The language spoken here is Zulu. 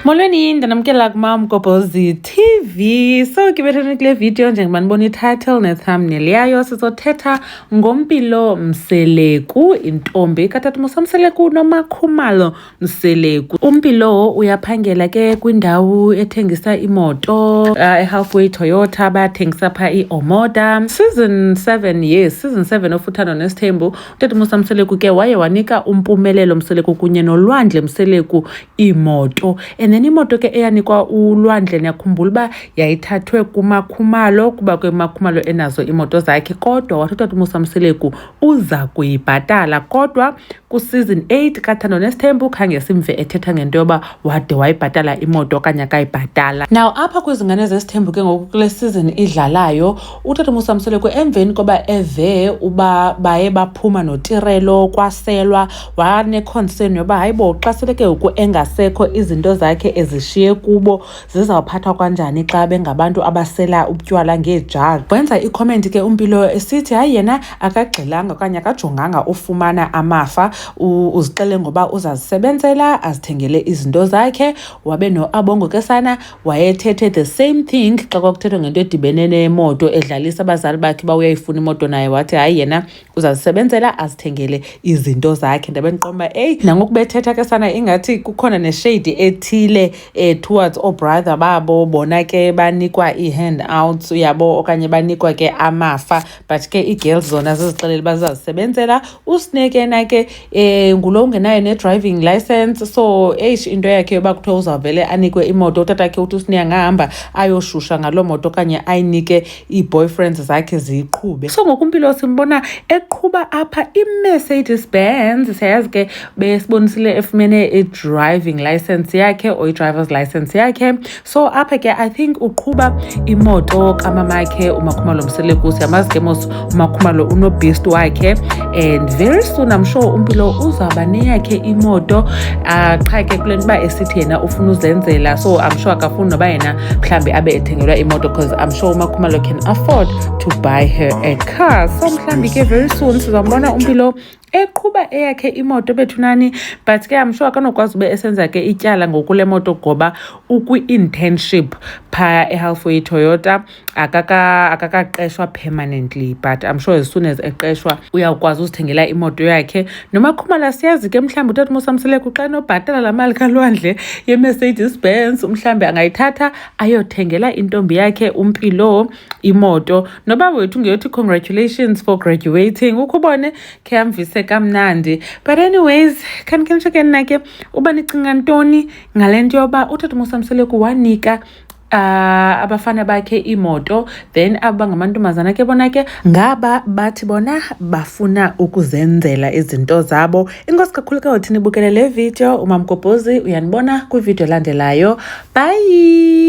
Molweni, ndanamkela kuMamgobhozi TV. So kibetheni kule video njengoba nibona i-title ne-thumbnail yayo sizothetha ngoMpilo Mseleku, intombi katata Mseleku noMakhumalo Mseleku. uMpilo uyaphangela ke kwindawo ethengisa imoto eHalfway Toyota, bayathengisa pha i-Omoda. Season 7 ofuthano nesithembu, utata Mseleku ke waye wanika uMpumelelo Mseleku kunye noLwandle Mseleku imoto. And then imoto ke eyanikwa uLwandle niyakhumbula uba yayithathwe kuMakhumalo kuba kweMakhumalo enazo imoto zakhe, kodwa wathi utata Mseleku uza kuyibhatala. Kodwa ku-season 8 kaThando Nesithembu khange simve ethetha ngento yoba wade wayibhatala imoto okanye akayibhatala. Now apha kwizingane zesithembu ke ngoku kule season idlalayo, utata Mseleku emveni koba eve uba baye baphuma noTirelo kwaselwa, wane-concern yoba hayibo xa seleke ngoku engasekho izinto zakhe ezishiye kubo zizawuphathwa kanjani xa bengabantu abasela ubutywala ngeejari. Wenza icomment ke uMpilo esithi hayi yena akagxilanga okanye akajonganga ufumana amafa, uzixele ngoba uzazisebenzela azithengele izinto zakhe. Wabe noAbongo ke sana wayethethe the same thing xa kwakuthethwa ngento edibene nemoto, edlalisa abazali bakhe ba uyayifuna imoto naye wathi hayi yena uzazisebenzela azithengele izinto zakhe. Ndabe ndiqomba nangoku bethetha ke sana ingathi kukhona neshade ethile towards brother babo, bona ke banikwa i-handouts yabo okanye banikwa ke amafa, but ke i-girls zona zizixelele uba zizazisebenzela. uSnake yena ke ngulo ungenayo ne-driving license, so into yakhe yoba kuthiwa uzawuvele anikwe imoto. Utata ke uthi uSnake angahamba ayoshusha ngaloo moto okanye ayinike ii-boyfriends zakhe ziyiqhube. So ngoku uMpilo simbona eqhuba apha i-Mercedes Benz. Siyazi ke besibonisile efumene i-driving license yakhe or i-driver's license yakhe. So apha ke I think uqhuba imoto kamamakhe uMakhumalo Mseleku. Siyamazi ke mos uMakhumalo uno-beast wakhe, and very soon I'm sure uMpilo uzawuba neyakhe imoto. Qha ke kule nto uba esithi yena ufuna uzenzela, so I'm sure akafuni noba yena mhlawumbi abe ethengelwa imoto, because I'm sure uMakhumalo can afford to buy her a car. So mhlawumbi ke very soon sizambona uMpilo eqhuba eyakhe imoto bethunani, but ke I'm sure akanokwazi ube esenza ke ityala ngokule moto ngoba ukwi-internship phaa eHalfway Toyota, akakaqeshwa permanently, but I'm sure as soon as eqeshwa uyawukwazi uzithengela imoto yakhe. noMakhumalo siyazi ke mhlawumbi utata Mseleku xa nobhatala laa mali kaLwandle ye-Mercedes Benz, mhlawumbi angayithatha ayothengela intombi yakhe uMpilo imoto. Noba wethu ungeyothi congratulations for graduating, ukubone khe amvise kamnandi. But anyways, khanikhe ke nina ke uba nicinga ntoni ngale nto yoba utata Mseleku wanika abafana bakhe imoto, then abangamantombazana ke bona ke ngaba bathi bona bafuna ukuzenzela izinto zabo. Inkosi kakhulu ke wathi nibukele le video. uMamgobhozi uyanibona kwivideo elandelayo. Bye.